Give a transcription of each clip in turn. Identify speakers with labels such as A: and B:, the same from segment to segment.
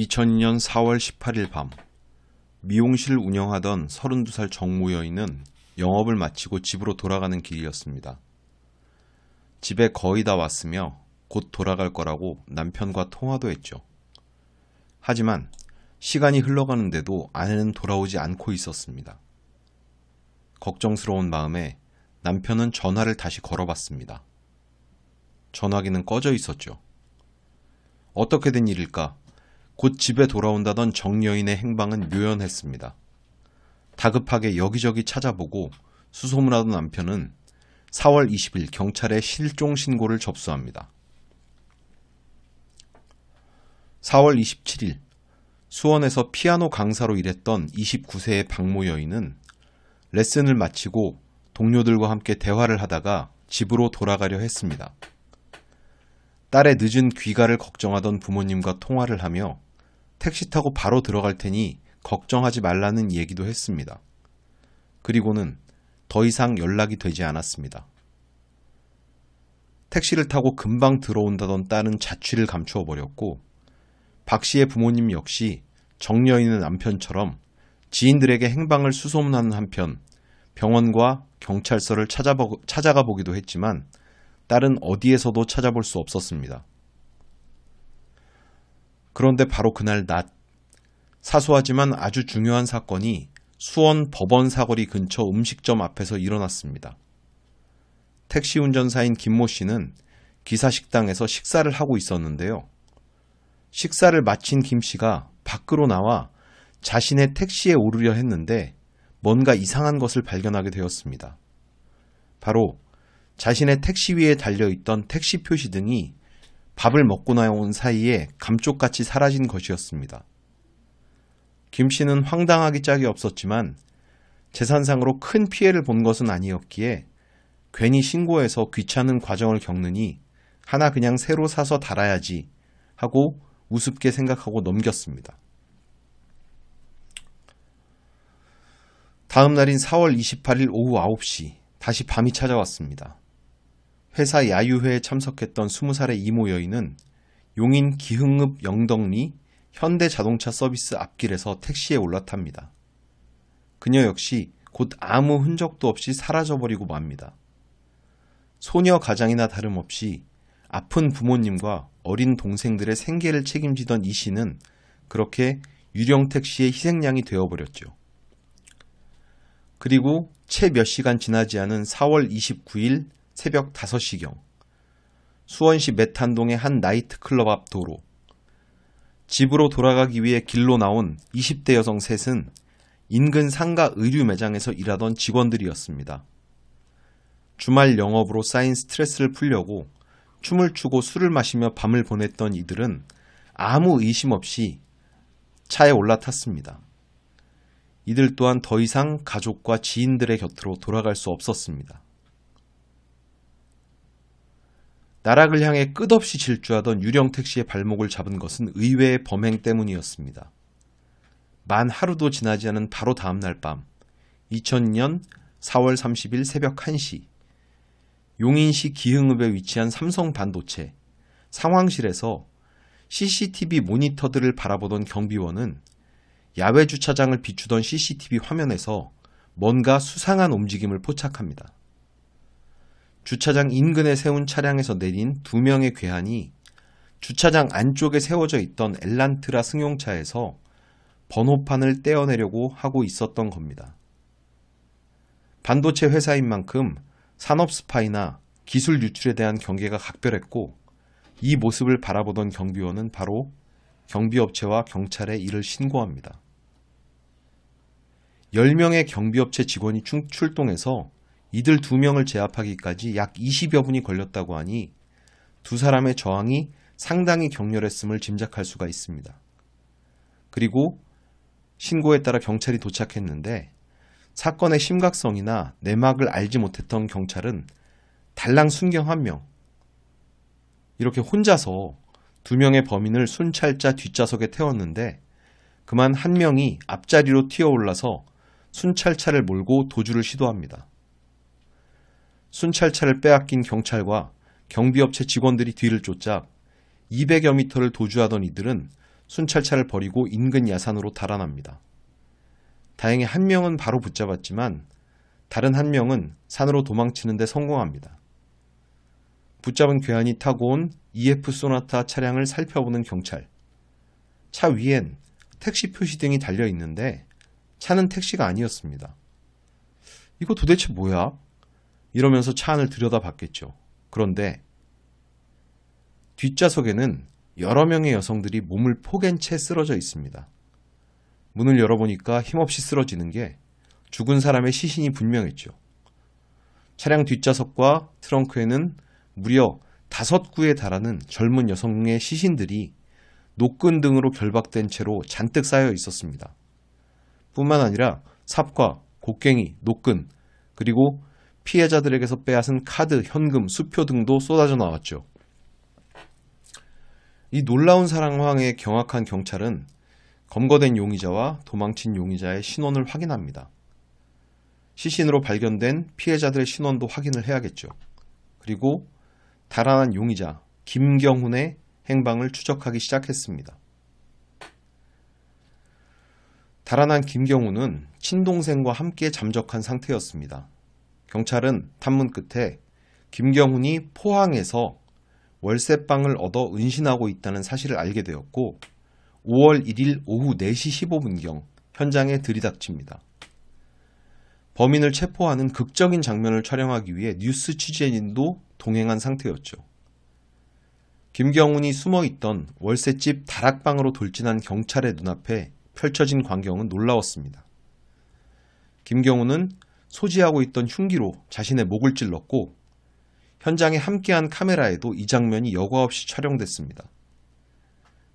A: 2002년 4월 18일 밤, 미용실 운영하던 32살 정모 여인은 영업을 마치고 집으로 돌아가는 길이었습니다. 집에 거의 다 왔으며 곧 돌아갈 거라고 남편과 통화도 했죠. 하지만 시간이 흘러가는데도 아내는 돌아오지 않고 있었습니다. 걱정스러운 마음에 남편은 전화를 다시 걸어봤습니다. 전화기는 꺼져 있었죠. 어떻게 된 일일까? 곧 집에 돌아온다던 정여인의 행방은 묘연했습니다. 다급하게 여기저기 찾아보고 수소문하던 남편은 4월 20일 경찰에 실종 신고를 접수합니다. 4월 27일 수원에서 피아노 강사로 일했던 29세의 박모 여인은 레슨을 마치고 동료들과 함께 대화를 하다가 집으로 돌아가려 했습니다. 딸의 늦은 귀가를 걱정하던 부모님과 통화를 하며 택시 타고 바로 들어갈 테니 걱정하지 말라는 얘기도 했습니다. 그리고는 더 이상 연락이 되지 않았습니다. 택시를 타고 금방 들어온다던 딸은 자취를 감추어 버렸고 박 씨의 부모님 역시 정여인의 남편처럼 지인들에게 행방을 수소문하는 한편 병원과 경찰서를 찾아가 보기도 했지만 딸은 어디에서도 찾아볼 수 없었습니다. 그런데 바로 그날 낮, 사소하지만 아주 중요한 사건이 수원 법원 사거리 근처 음식점 앞에서 일어났습니다. 택시 운전사인 김모 씨는 기사식당에서 식사를 하고 있었는데요. 식사를 마친 김 씨가 밖으로 나와 자신의 택시에 오르려 했는데 뭔가 이상한 것을 발견하게 되었습니다. 바로 자신의 택시 위에 달려있던 택시 표시등이 밥을 먹고 나온 사이에 감쪽같이 사라진 것이었습니다. 김 씨는 황당하기 짝이 없었지만 재산상으로 큰 피해를 본 것은 아니었기에 괜히 신고해서 귀찮은 과정을 겪느니 하나 그냥 새로 사서 달아야지 하고 우습게 생각하고 넘겼습니다. 다음 날인 4월 28일 오후 9시 다시 밤이 찾아왔습니다. 회사 야유회에 참석했던 20살의 이모 여인은 용인 기흥읍 영덕리 현대자동차 서비스 앞길에서 택시에 올라탑니다. 그녀 역시 곧 아무 흔적도 없이 사라져버리고 맙니다. 소녀 가장이나 다름없이 아픈 부모님과 어린 동생들의 생계를 책임지던 이 씨는 그렇게 유령 택시의 희생양이 되어버렸죠. 그리고 채 몇 시간 지나지 않은 4월 29일 새벽 5시경 수원시 맷한동의 한 나이트클럽 앞 도로, 집으로 돌아가기 위해 길로 나온 20대 여성 셋은 인근 상가 의류 매장에서 일하던 직원들이었습니다. 주말 영업으로 쌓인 스트레스를 풀려고 춤을 추고 술을 마시며 밤을 보냈던 이들은 아무 의심 없이 차에 올라탔습니다. 이들 또한 더 이상 가족과 지인들의 곁으로 돌아갈 수 없었습니다. 나락을 향해 끝없이 질주하던 유령 택시의 발목을 잡은 것은 의외의 범행 때문이었습니다. 만 하루도 지나지 않은 바로 다음 날 밤, 2002년 4월 30일 새벽 1시, 용인시 기흥읍에 위치한 삼성반도체 상황실에서 CCTV 모니터들을 바라보던 경비원은 야외 주차장을 비추던 CCTV 화면에서 뭔가 수상한 움직임을 포착합니다. 주차장 인근에 세운 차량에서 내린 2명의 괴한이 주차장 안쪽에 세워져 있던 엘란트라 승용차에서 번호판을 떼어내려고 하고 있었던 겁니다. 반도체 회사인 만큼 산업 스파이나 기술 유출에 대한 경계가 각별했고 이 모습을 바라보던 경비원은 바로 경비업체와 경찰에 이를 신고합니다. 10명의 경비업체 직원이 출동해서 이들 2명을 제압하기까지 약 20여 분이 걸렸다고 하니 두 사람의 저항이 상당히 격렬했음을 짐작할 수가 있습니다. 그리고 신고에 따라 경찰이 도착했는데 사건의 심각성이나 내막을 알지 못했던 경찰은 달랑 순경 1명, 이렇게 혼자서 2명의 범인을 순찰자 뒷좌석에 태웠는데 그만 1명이 앞자리로 튀어올라서 순찰차를 몰고 도주를 시도합니다. 순찰차를 빼앗긴 경찰과 경비업체 직원들이 뒤를 쫓아 200여 미터를 도주하던 이들은 순찰차를 버리고 인근 야산으로 달아납니다. 다행히 한 명은 바로 붙잡았지만 다른 한 명은 산으로 도망치는 데 성공합니다. 붙잡은 괴한이 타고 온 EF 소나타 차량을 살펴보는 경찰. 차 위엔 택시 표시등이 달려 있는데 차는 택시가 아니었습니다. 이거 도대체 뭐야? 이러면서 차 안을 들여다봤겠죠. 그런데 뒷좌석에는 여러 명의 여성들이 몸을 포갠 채 쓰러져 있습니다. 문을 열어보니까 힘없이 쓰러지는 게 죽은 사람의 시신이 분명했죠. 차량 뒷좌석과 트렁크에는 무려 5구에 달하는 젊은 여성의 시신들이 노끈 등으로 결박된 채로 잔뜩 쌓여 있었습니다. 뿐만 아니라 삽과 곡괭이, 노끈, 그리고 피해자들에게서 빼앗은 카드, 현금, 수표 등도 쏟아져 나왔죠. 이 놀라운 상황에 경악한 경찰은 검거된 용의자와 도망친 용의자의 신원을 확인합니다. 시신으로 발견된 피해자들의 신원도 확인을 해야겠죠. 그리고 달아난 용의자 김경훈의 행방을 추적하기 시작했습니다. 달아난 김경훈은 친동생과 함께 잠적한 상태였습니다. 경찰은 탐문 끝에 김경훈이 포항에서 월세방을 얻어 은신하고 있다는 사실을 알게 되었고 5월 1일 오후 4시 15분경 현장에 들이닥칩니다. 범인을 체포하는 극적인 장면을 촬영하기 위해 뉴스 취재진도 동행한 상태였죠. 김경훈이 숨어있던 월세집 다락방으로 돌진한 경찰의 눈앞에 펼쳐진 광경은 놀라웠습니다. 김경훈은 소지하고 있던 흉기로 자신의 목을 찔렀고 현장에 함께한 카메라에도 이 장면이 여과 없이 촬영됐습니다.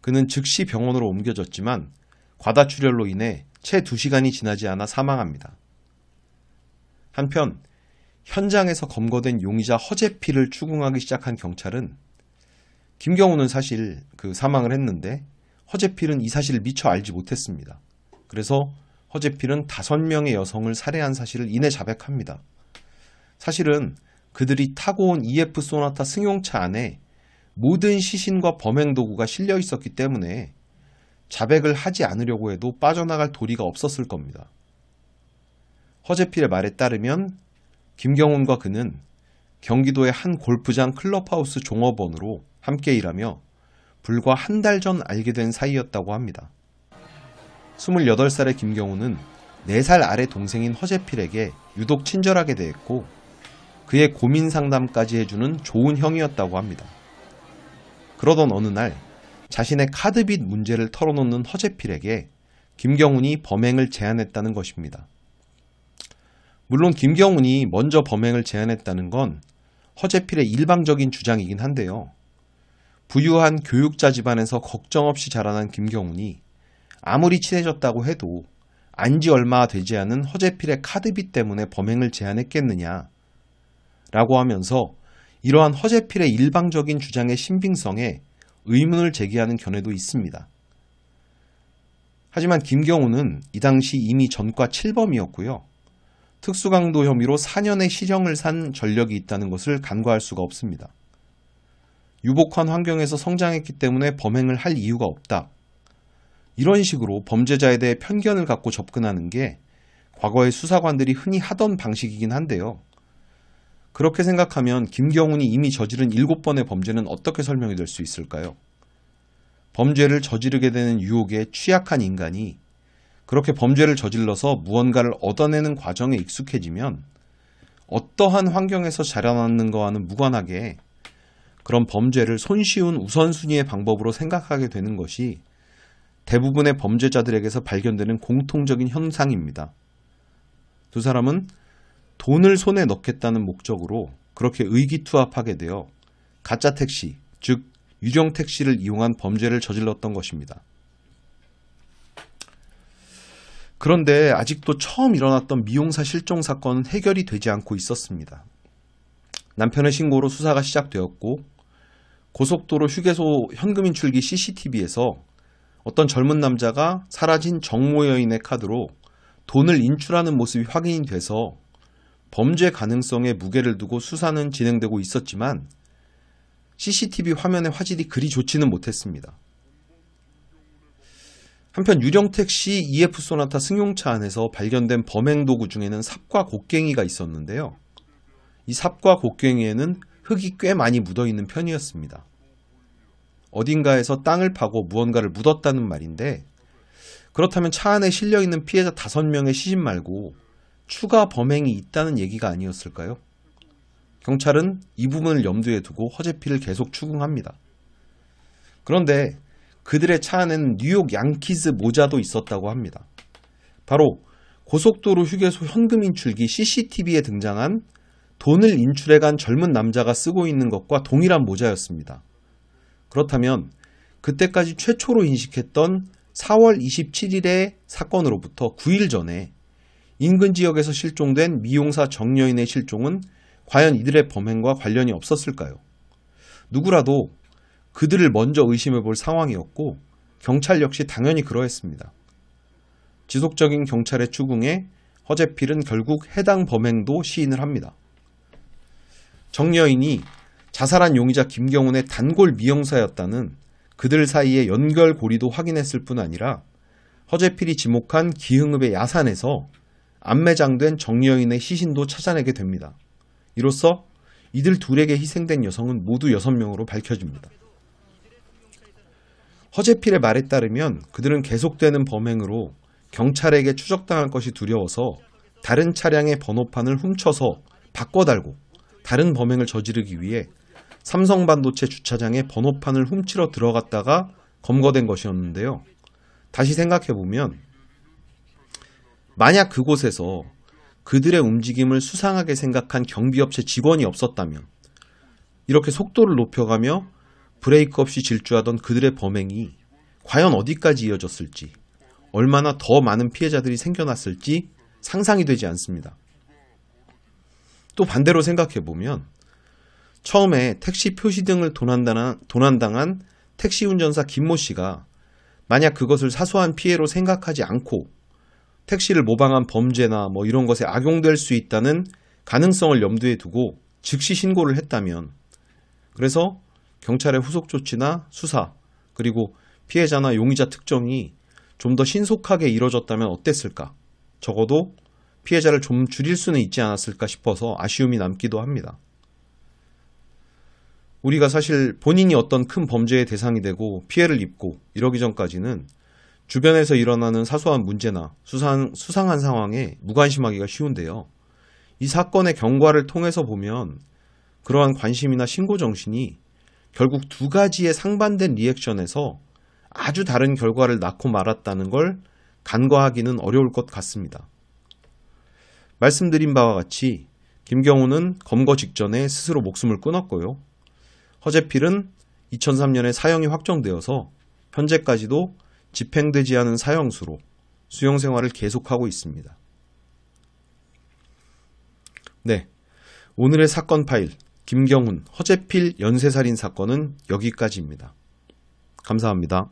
A: 그는 즉시 병원으로 옮겨졌지만 과다출혈로 인해 채 2시간이 지나지 않아 사망합니다. 한편 현장에서 검거된 용의자 허재필을 추궁하기 시작한 경찰은 김경훈은 사실 사망을 했는데 허재필은 이 사실을 미처 알지 못했습니다. 그래서 허재필은 5명의 여성을 살해한 사실을 이내 자백합니다. 사실은 그들이 타고 온 EF 소나타 승용차 안에 모든 시신과 범행 도구가 실려 있었기 때문에 자백을 하지 않으려고 해도 빠져나갈 도리가 없었을 겁니다. 허재필의 말에 따르면 김경훈과 그는 경기도의 한 골프장 클럽하우스 종업원으로 함께 일하며 불과 한 달 전 알게 된 사이였다고 합니다. 28살의 김경훈은 4살 아래 동생인 허재필에게 유독 친절하게 대했고 그의 고민 상담까지 해주는 좋은 형이었다고 합니다. 그러던 어느 날 자신의 카드빚 문제를 털어놓는 허재필에게 김경훈이 범행을 제안했다는 것입니다. 물론 김경훈이 먼저 범행을 제안했다는 건 허재필의 일방적인 주장이긴 한데요. 부유한 교육자 집안에서 걱정 없이 자라난 김경훈이 아무리 친해졌다고 해도 안지 얼마 되지 않은 허재필의 카드빚 때문에 범행을 제안했겠느냐 라고 하면서 이러한 허재필의 일방적인 주장의 신빙성에 의문을 제기하는 견해도 있습니다. 하지만 김경훈은 이 당시 이미 전과 7범이었고요. 특수강도 혐의로 4년의 실형을 산 전력이 있다는 것을 간과할 수가 없습니다. 유복한 환경에서 성장했기 때문에 범행을 할 이유가 없다. 이런 식으로 범죄자에 대해 편견을 갖고 접근하는 게 과거의 수사관들이 흔히 하던 방식이긴 한데요. 그렇게 생각하면 김경훈이 이미 저지른 7번의 범죄는 어떻게 설명이 될 수 있을까요? 범죄를 저지르게 되는 유혹에 취약한 인간이 그렇게 범죄를 저질러서 무언가를 얻어내는 과정에 익숙해지면 어떠한 환경에서 자라났는 거와는 무관하게 그런 범죄를 손쉬운 우선순위의 방법으로 생각하게 되는 것이 대부분의 범죄자들에게서 발견되는 공통적인 현상입니다. 두 사람은 돈을 손에 넣겠다는 목적으로 그렇게 의기투합하게 되어 가짜 택시, 즉 유령 택시를 이용한 범죄를 저질렀던 것입니다. 그런데 아직도 처음 일어났던 미용사 실종 사건은 해결이 되지 않고 있었습니다. 남편의 신고로 수사가 시작되었고 고속도로 휴게소 현금 인출기 CCTV에서 어떤 젊은 남자가 사라진 정모 여인의 카드로 돈을 인출하는 모습이 확인이 돼서 범죄 가능성에 무게를 두고 수사는 진행되고 있었지만 CCTV 화면의 화질이 그리 좋지는 못했습니다. 한편 유령택시 EF 소나타 승용차 안에서 발견된 범행 도구 중에는 삽과 곡괭이가 있었는데요. 이 삽과 곡괭이에는 흙이 꽤 많이 묻어있는 편이었습니다. 어딘가에서 땅을 파고 무언가를 묻었다는 말인데, 그렇다면 차 안에 실려있는 피해자 5명의 시신 말고 추가 범행이 있다는 얘기가 아니었을까요? 경찰은 이 부분을 염두에 두고 허재필을 계속 추궁합니다. 그런데 그들의 차 안에는 뉴욕 양키즈 모자도 있었다고 합니다. 바로 고속도로 휴게소 현금 인출기 CCTV에 등장한 돈을 인출해간 젊은 남자가 쓰고 있는 것과 동일한 모자였습니다. 그렇다면 그때까지 최초로 인식했던 4월 27일의 사건으로부터 9일 전에 인근 지역에서 실종된 미용사 정여인의 실종은 과연 이들의 범행과 관련이 없었을까요? 누구라도 그들을 먼저 의심해 볼 상황이었고 경찰 역시 당연히 그러했습니다. 지속적인 경찰의 추궁에 허재필은 결국 해당 범행도 시인을 합니다. 정여인이 자살한 용의자 김경훈의 단골 미용사였다는 그들 사이의 연결고리도 확인했을 뿐 아니라 허재필이 지목한 기흥읍의 야산에서 안매장된 정여인의 시신도 찾아내게 됩니다. 이로써 이들 둘에게 희생된 여성은 모두 6명으로 밝혀집니다. 허재필의 말에 따르면 그들은 계속되는 범행으로 경찰에게 추적당할 것이 두려워서 다른 차량의 번호판을 훔쳐서 바꿔달고 다른 범행을 저지르기 위해 삼성반도체 주차장에 번호판을 훔치러 들어갔다가 검거된 것이었는데요. 다시 생각해보면 만약 그곳에서 그들의 움직임을 수상하게 생각한 경비업체 직원이 없었다면 이렇게 속도를 높여가며 브레이크 없이 질주하던 그들의 범행이 과연 어디까지 이어졌을지, 얼마나 더 많은 피해자들이 생겨났을지 상상이 되지 않습니다. 또 반대로 생각해보면 처음에 택시 표시등을 도난당한 택시 운전사 김모 씨가 만약 그것을 사소한 피해로 생각하지 않고 택시를 모방한 범죄나 이런 것에 악용될 수 있다는 가능성을 염두에 두고 즉시 신고를 했다면, 그래서 경찰의 후속 조치나 수사, 그리고 피해자나 용의자 특정이 좀 더 신속하게 이뤄졌다면 어땠을까? 적어도 피해자를 좀 줄일 수는 있지 않았을까 싶어서 아쉬움이 남기도 합니다. 우리가 사실 본인이 어떤 큰 범죄의 대상이 되고 피해를 입고 이러기 전까지는 주변에서 일어나는 사소한 문제나 수상한 상황에 무관심하기가 쉬운데요. 이 사건의 경과를 통해서 보면 그러한 관심이나 신고 정신이 결국 두 가지의 상반된 리액션에서 아주 다른 결과를 낳고 말았다는 걸 간과하기는 어려울 것 같습니다. 말씀드린 바와 같이 김경훈은 검거 직전에 스스로 목숨을 끊었고요. 허재필은 2003년에 사형이 확정되어서 현재까지도 집행되지 않은 사형수로 수용 생활을 계속하고 있습니다. 네, 오늘의 사건 파일 김경훈, 허재필 연쇄살인 사건은 여기까지입니다. 감사합니다.